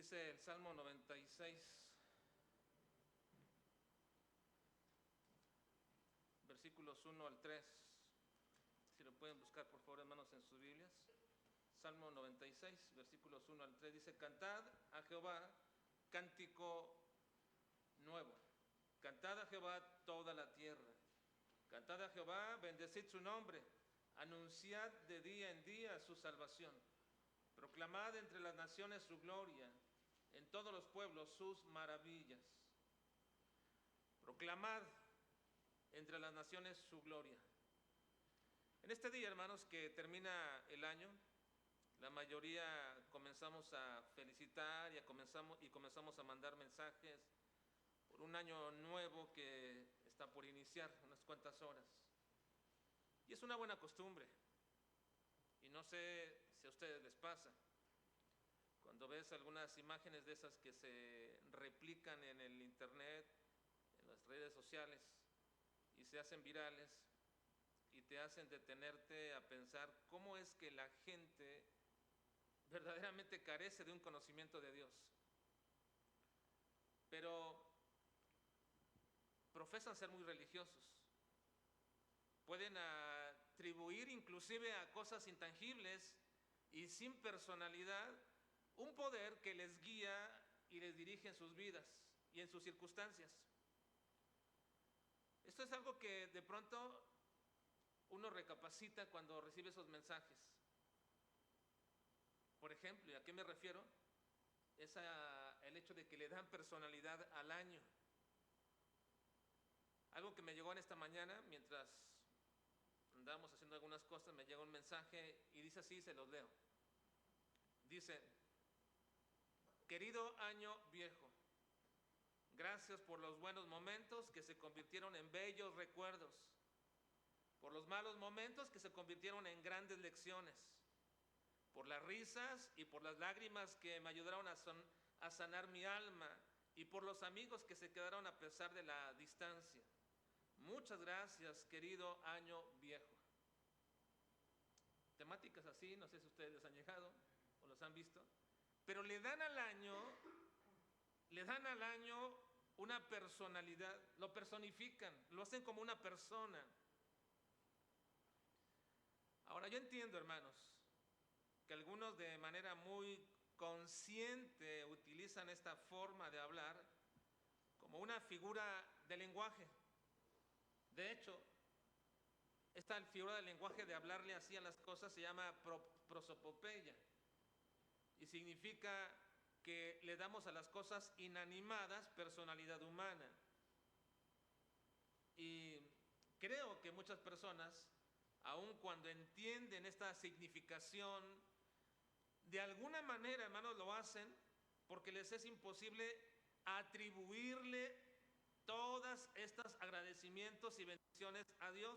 Dice el Salmo 96, versículos 1 al 3. Si lo pueden buscar, por favor, hermanos, en sus Biblias. Salmo 96, versículos 1 al 3. Dice: Cantad a Jehová cántico nuevo. Cantad a Jehová toda la tierra. Cantad a Jehová, bendecid su nombre. Anunciad de día en día su salvación. Proclamad entre las naciones su gloria, en todos los pueblos sus maravillas. Proclamad entre las naciones su gloria. En este día, hermanos, que termina el año, la mayoría comenzamos a felicitar y comenzamos a mandar mensajes por un año nuevo que está por iniciar, unas cuantas horas. Y es una buena costumbre. Y no sé si a ustedes les pasa, cuando ves algunas imágenes de esas que se replican en el internet, en las redes sociales, y se hacen virales, y te hacen detenerte a pensar cómo es que la gente verdaderamente carece de un conocimiento de Dios. Pero profesan ser muy religiosos. Pueden atribuir inclusive a cosas intangibles y sin personalidad un poder que les guía y les dirige en sus vidas y en sus circunstancias. Esto es algo que de pronto uno recapacita cuando recibe esos mensajes. Por ejemplo, ¿y a qué me refiero? Es el hecho de que le dan personalidad al año. Algo que me llegó en esta mañana mientras andamos haciendo algunas cosas, me llega un mensaje y dice así, se los leo. Dice: querido año viejo, gracias por los buenos momentos que se convirtieron en bellos recuerdos, por los malos momentos que se convirtieron en grandes lecciones, por las risas y por las lágrimas que me ayudaron a sanar mi alma, y por los amigos que se quedaron a pesar de la distancia. Muchas gracias, querido año viejo. Temáticas así, no sé si ustedes les han llegado o los han visto, pero le dan al año una personalidad, lo personifican, lo hacen como una persona. Ahora, yo entiendo, hermanos, que algunos de manera muy consciente utilizan esta forma de hablar como una figura de lenguaje. De hecho, esta figura del lenguaje de hablarle así a las cosas se llama prosopopeya, y significa que le damos a las cosas inanimadas personalidad humana. Y creo que muchas personas, aun cuando entienden esta significación, de alguna manera, hermanos, lo hacen porque les es imposible atribuirle todas estas agradecimientos y bendiciones a Dios.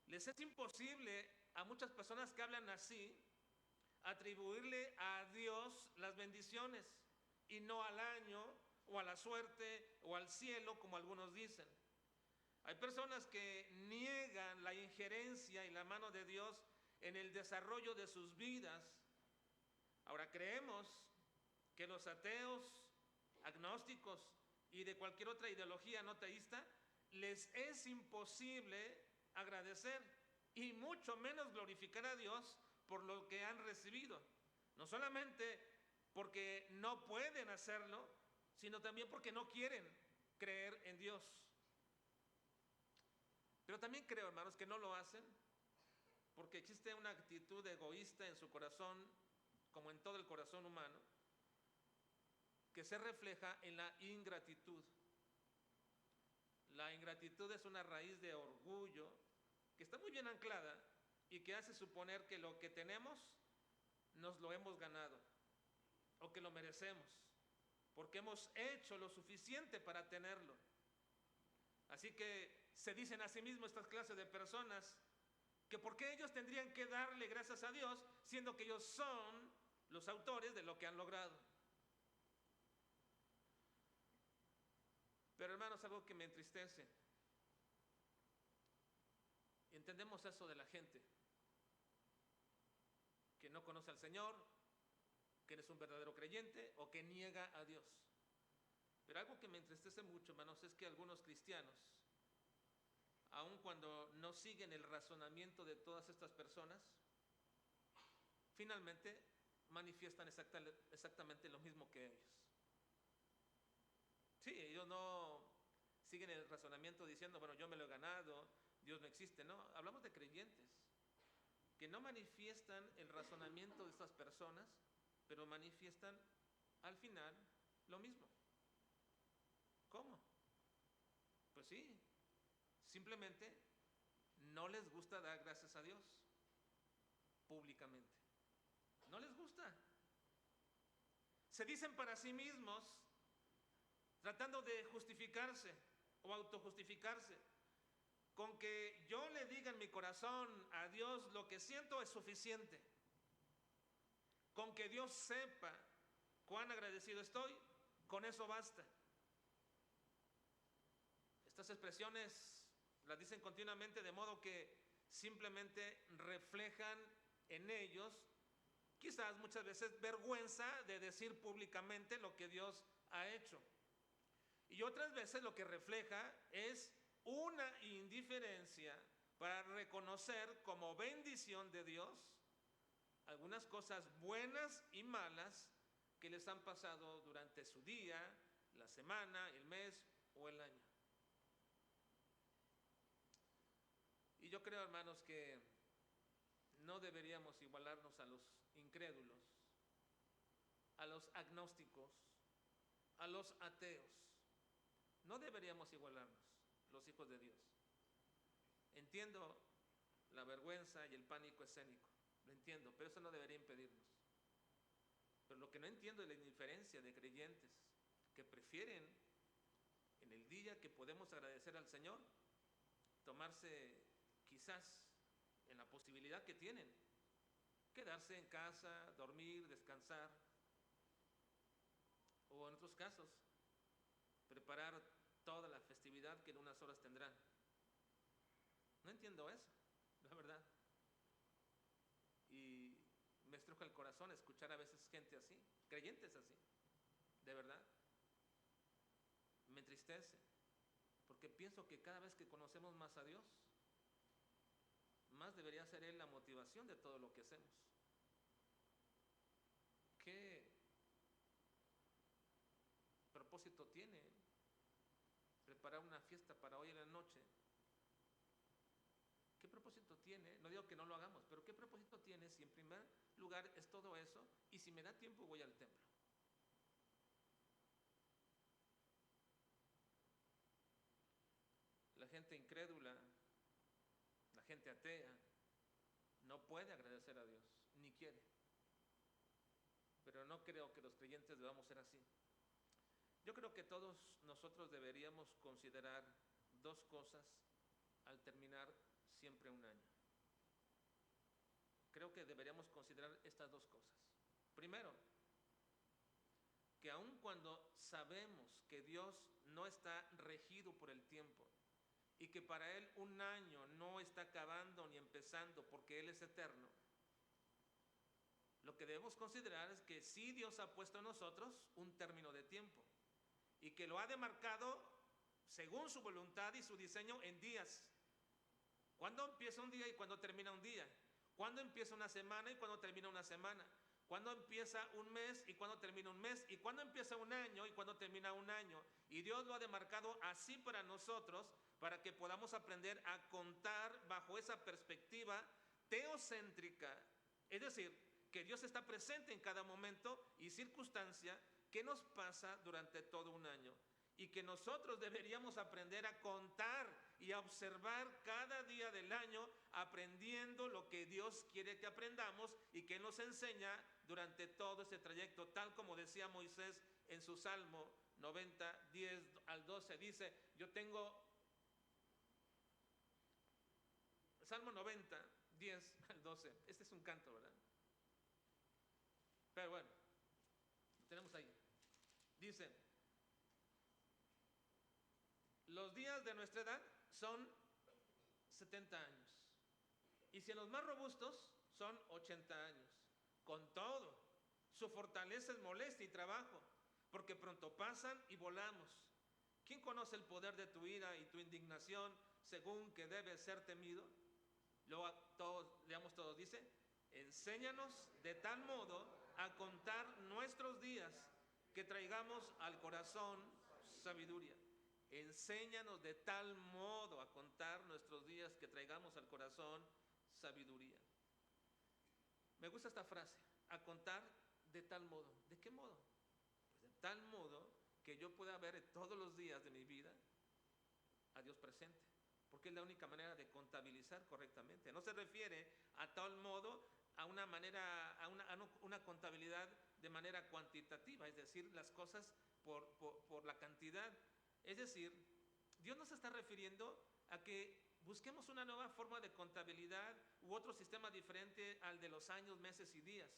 Les es imposible a muchas personas que hablan así atribuirle a Dios las bendiciones y no al año o a la suerte o al cielo, como algunos dicen. Hay personas que niegan la injerencia y la mano de Dios en el desarrollo de sus vidas. Ahora, creemos que los ateos, agnósticos y de cualquier otra ideología no teísta les es imposible agradecer y mucho menos glorificar a Dios por lo que han recibido. No solamente porque no pueden hacerlo, sino también porque no quieren creer en Dios. Pero también creo, hermanos, que no lo hacen porque existe una actitud egoísta en su corazón, como en todo el corazón humano, que se refleja en la ingratitud. La ingratitud es una raíz de orgullo que está muy bien anclada y que hace suponer que lo que tenemos nos lo hemos ganado o que lo merecemos porque hemos hecho lo suficiente para tenerlo. Así que se dicen a sí mismos estas clases de personas que por qué ellos tendrían que darle gracias a Dios siendo que ellos son los autores de lo que han logrado. Pero, hermanos, algo que me entristece, entendemos eso de la gente que no conoce al Señor, que no es un verdadero creyente o que niega a Dios. Pero algo que me entristece mucho, hermanos, es que algunos cristianos, aun cuando no siguen el razonamiento de todas estas personas, finalmente manifiestan exactamente lo mismo que ellos. Sí, ellos no siguen el razonamiento diciendo, bueno, yo me lo he ganado, Dios no existe. No, hablamos de creyentes que no manifiestan el razonamiento de estas personas, pero manifiestan al final lo mismo. ¿Cómo? Pues sí, simplemente no les gusta dar gracias a Dios públicamente. No les gusta. Se dicen para sí mismos, tratando de justificarse o autojustificarse, con que yo le diga en mi corazón a Dios lo que siento es suficiente. Con que Dios sepa cuán agradecido estoy, con eso basta. Estas expresiones las dicen continuamente, de modo que simplemente reflejan en ellos, quizás muchas veces, vergüenza de decir públicamente lo que Dios ha hecho. Y otras veces lo que refleja es una indiferencia para reconocer como bendición de Dios algunas cosas buenas y malas que les han pasado durante su día, la semana, el mes o el año. Y yo creo, hermanos, que no deberíamos igualarnos a los incrédulos, a los agnósticos, a los ateos. No deberíamos igualarnos, los hijos de Dios. Entiendo la vergüenza y el pánico escénico, lo entiendo, pero eso no debería impedirnos. Pero lo que no entiendo es la indiferencia de creyentes que prefieren, en el día que podemos agradecer al Señor, tomarse quizás en la posibilidad que tienen, quedarse en casa, dormir, descansar, o en otros casos, preparar toda la festividad que en unas horas tendrán. No entiendo eso, la verdad. Y me estruja el corazón escuchar a veces gente así, creyentes así, de verdad. Me entristece, porque pienso que cada vez que conocemos más a Dios, más debería ser Él la motivación de todo lo que hacemos. ¿Qué propósito tiene preparar una fiesta para hoy en la noche? ¿Qué propósito tiene? No digo que no lo hagamos, pero ¿qué propósito tiene si en primer lugar es todo eso y si me da tiempo voy al templo? La gente incrédula, la gente atea, no puede agradecer a Dios, ni quiere. Pero no creo que los creyentes debamos ser así. Yo creo que todos nosotros deberíamos considerar dos cosas al terminar siempre un año. Creo que deberíamos considerar estas dos cosas. Primero, que aun cuando sabemos que Dios no está regido por el tiempo y que para Él un año no está acabando ni empezando porque Él es eterno, lo que debemos considerar es que sí Dios ha puesto en nosotros un término de tiempo y que lo ha demarcado según su voluntad y su diseño en días. ¿Cuándo empieza un día y cuándo termina un día? ¿Cuándo empieza una semana y cuándo termina una semana? ¿Cuándo empieza un mes y cuándo termina un mes? ¿Y cuándo empieza un año y cuándo termina un año? Y Dios lo ha demarcado así para nosotros, para que podamos aprender a contar bajo esa perspectiva teocéntrica. Es decir, que Dios está presente en cada momento y circunstancia que nos pasa durante todo un año. Y que nosotros deberíamos aprender a contar y a observar cada día del año, aprendiendo lo que Dios quiere que aprendamos y que nos enseña durante todo ese trayecto, tal como decía Moisés en su Salmo 90, 10 al 12, dice, yo tengo, Salmo 90, 10 al 12, este es un canto, ¿verdad? Pero bueno, lo tenemos ahí. Dice, los días de nuestra edad son 70 años. Y si en los más robustos son 80 años. Con todo, Su fortaleza es molestia y trabajo, porque pronto pasan y volamos. ¿Quién conoce el poder de tu ira y tu indignación según que debe ser temido? Luego todos, leamos todos, dice, enséñanos de tal modo a contar nuestros días que traigamos al corazón sabiduría. Enséñanos de tal modo a contar nuestros días que traigamos al corazón sabiduría. Me gusta esta frase, a contar de tal modo. ¿De qué modo? Pues de tal modo que yo pueda ver todos los días de mi vida a Dios presente, porque es la única manera de contabilizar correctamente. No se refiere a tal modo a una manera, a una contabilidad de manera cuantitativa, es decir, las cosas por la cantidad. Es decir, Dios nos está refiriendo a que busquemos una nueva forma de contabilidad u otro sistema diferente al de los años, meses y días,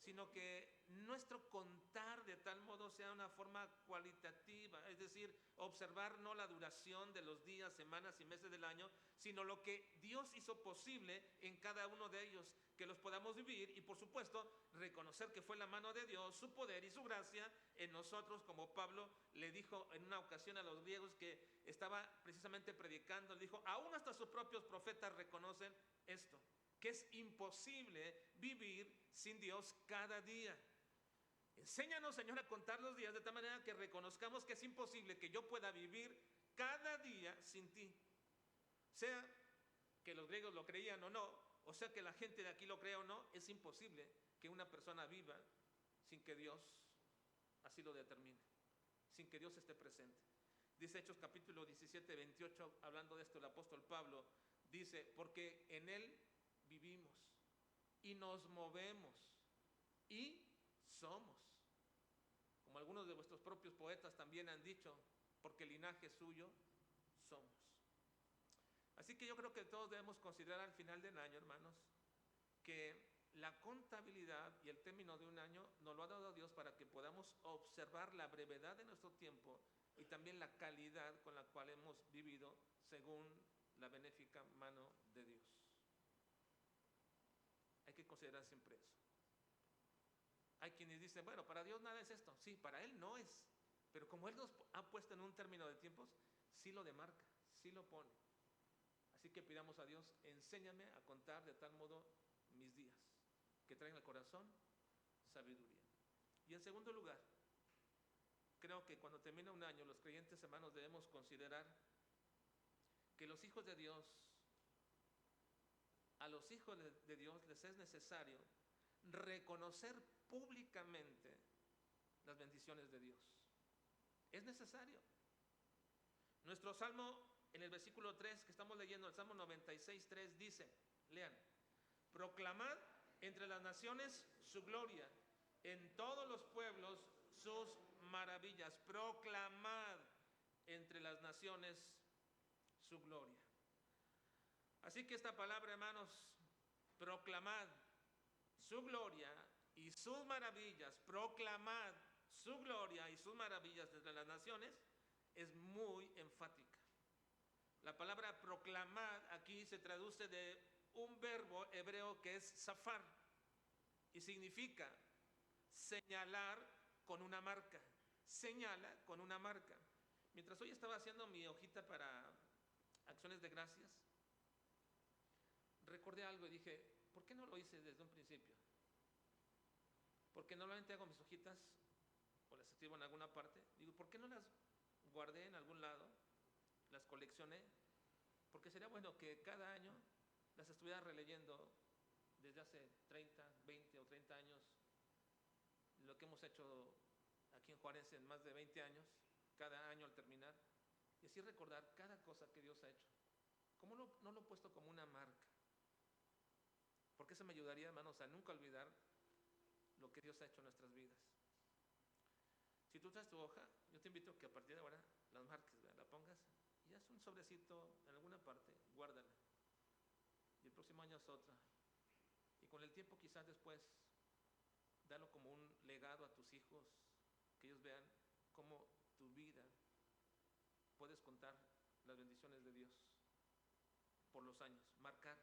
sino que nuestro contar de tal modo sea una forma cualitativa, es decir, observar no la duración de los días, semanas y meses del año, sino lo que Dios hizo posible en cada uno de ellos, que los podamos vivir y por supuesto reconocer que fue la mano de Dios, su poder y su gracia en nosotros, como Pablo le dijo en una ocasión a los griegos que estaba precisamente predicando, le dijo, aún hasta sus propios profetas reconocen esto, que es imposible vivir sin Dios cada día. Enséñanos, Señor, a contar los días de tal manera que reconozcamos que es imposible que yo pueda vivir cada día sin ti. Sea que los griegos lo creían o no, o sea que la gente de aquí lo crea o no, es imposible que una persona viva sin que Dios así lo determine, sin que Dios esté presente. Dice Hechos capítulo 17, 28, hablando de esto el apóstol Pablo, dice, porque en Él vivimos y nos movemos y somos. Como algunos de vuestros propios poetas también han dicho, porque linaje suyo somos. Así que yo creo que todos debemos considerar al final del año, hermanos, que la contabilidad y el término de un año nos lo ha dado Dios para que podamos observar la brevedad de nuestro tiempo y también la calidad con la cual hemos vivido según la benéfica mano de Dios. Hay que considerar siempre eso. Hay quienes dicen, bueno, para Dios nada es esto. Sí, para Él no es. Pero como Él nos ha puesto en un término de tiempos, sí lo demarca, sí lo pone. Así que pidamos a Dios, enséñame a contar de tal modo mis días, que traigan al corazón sabiduría. Y en segundo lugar, creo que cuando termina un año, los creyentes hermanos debemos considerar que los hijos de Dios, a los hijos de Dios les es necesario reconocer públicamente las bendiciones de Dios. Es necesario. Nuestro salmo, en el versículo 3 que estamos leyendo, el Salmo 96, 3 dice, lean, proclamad entre las naciones su gloria, en todos los pueblos sus maravillas. Proclamad entre las naciones su gloria. Así que esta palabra, hermanos, proclamad su gloria y sus maravillas, proclamad su gloria y sus maravillas entre las naciones, es muy enfática. La palabra proclamad aquí se traduce de un verbo hebreo que es zafar y significa señalar con una marca. Señala con una marca. Mientras hoy estaba haciendo mi hojita para acciones de gracias, recordé algo y dije, ¿por qué no lo hice desde un principio? Porque normalmente hago mis hojitas o las escribo en alguna parte. Digo, ¿por qué no las guardé en algún lado? Las coleccioné, porque sería bueno que cada año las estuviera releyendo desde hace 30, 20 o 30 años, lo que hemos hecho aquí en Juárez en más de 20 años, cada año al terminar, y así recordar cada cosa que Dios ha hecho. ¿Cómo no lo he puesto como una marca? Porque eso me ayudaría, hermanos, a nunca olvidar lo que Dios ha hecho en nuestras vidas. Si tú traes tu hoja, yo te invito a que a partir de ahora las marques, ¿verdad? La pongas y haz un sobrecito en alguna parte, guárdala. Y el próximo año es otra. Y con el tiempo quizás después, dalo como un legado a tus hijos, que ellos vean cómo tu vida puedes contar las bendiciones de Dios por los años. Marcar,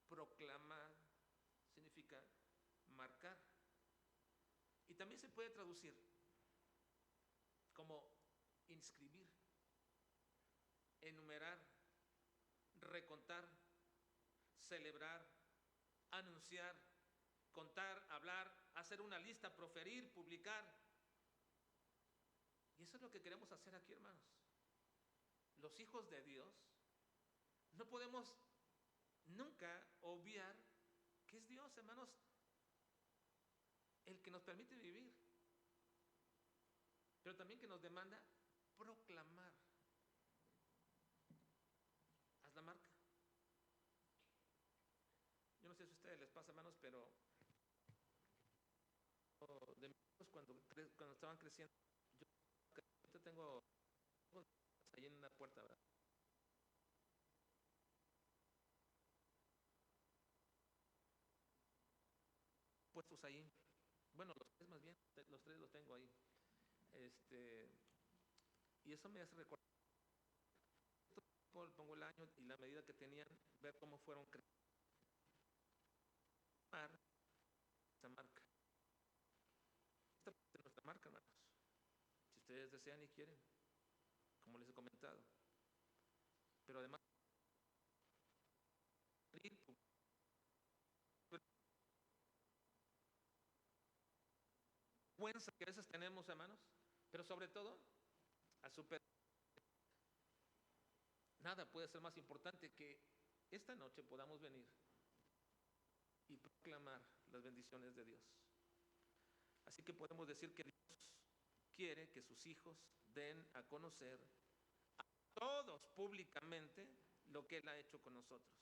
proclamar, significa marcar. también se puede traducir como inscribir, enumerar, recontar, celebrar, anunciar, contar, hablar, hacer una lista, proferir, publicar. Y eso es lo que queremos hacer aquí, hermanos. Los hijos de Dios no podemos nunca obviar que es Dios, hermanos, el que nos permite vivir, pero también que nos demanda proclamar. Haz la marca. Yo no sé si a ustedes les pasa, hermanos, pero de mis hijos cuando estaban creciendo, yo tengo ahí en una puerta, ¿verdad? Puestos ahí. Bueno, los tres más bien, los tres los tengo ahí. Y eso me hace recordar, pongo el año y la medida que tenían, ver cómo fueron creciendo esa marca. Esta es nuestra marca, hermanos. Si ustedes desean y quieren, como les he comentado. Pero además, vergüenza que a veces tenemos, hermanos, pero sobre todo, a super. Nada puede ser más importante que esta noche podamos venir y proclamar las bendiciones de Dios. Así que podemos decir que Dios quiere que sus hijos den a conocer a todos públicamente lo que Él ha hecho con nosotros.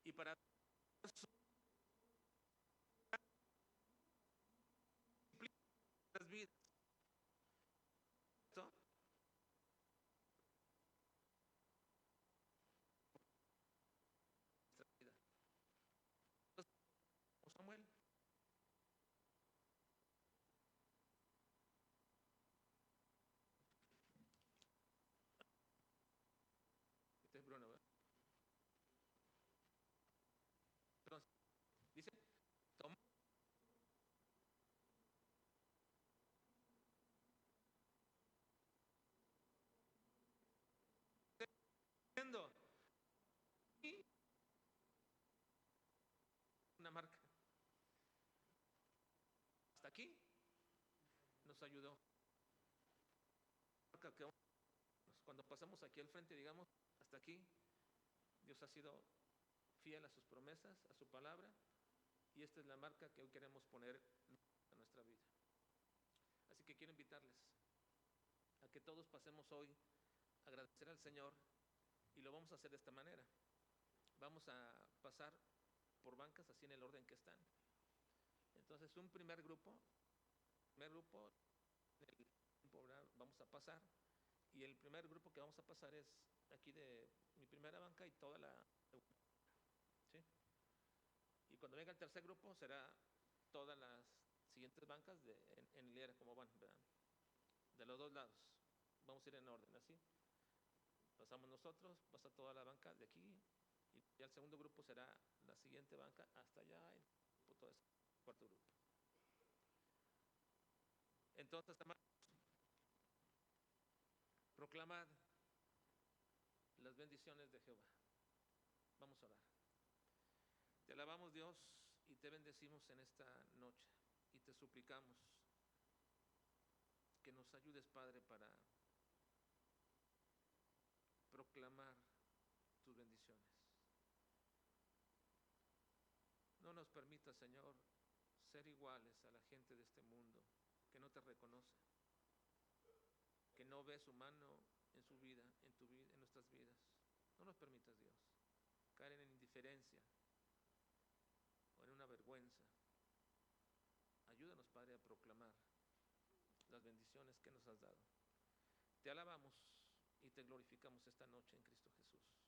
Y para nuestras vidas, ¿no? Nuestra vida. Entonces, Samuel, este es Bruno, ¿verdad? Entonces, dice, tomando una marca. Hasta aquí nos ayudó. Cuando pasamos aquí al frente, digamos, hasta aquí, Dios ha sido fiel a sus promesas, a su palabra, y esta es la marca que hoy queremos poner en nuestra vida. Así que quiero invitarles a que todos pasemos hoy a agradecer al Señor, y lo vamos a hacer de esta manera. Vamos a pasar por bancas así en el orden que están. Entonces, un primer grupo, vamos a pasar, y el primer grupo que vamos a pasar es aquí de mi primera banca y toda la, ¿sí? Y cuando venga el tercer grupo será todas las siguientes bancas en hilera, como van, ¿verdad? De los dos lados. Vamos a ir en orden, así. Pasamos nosotros, pasa toda la banca de aquí, y ya el segundo grupo será la siguiente banca hasta allá, y todo ese cuarto grupo. Entonces, hermanos, proclamad las bendiciones de Jehová. Vamos a orar. Te alabamos, Dios, y te bendecimos en esta noche, y te suplicamos que nos ayudes, Padre, para proclamar tus bendiciones. No nos permita, Señor, ser iguales a la gente de este mundo que no te reconoce, que no ve su mano en su vida, en tu vida, en nuestras vidas. No nos permitas, Dios, caer en indiferencia o en una vergüenza. Ayúdanos, Padre, a proclamar las bendiciones que nos has dado. Te alabamos y te glorificamos esta noche en Cristo Jesús.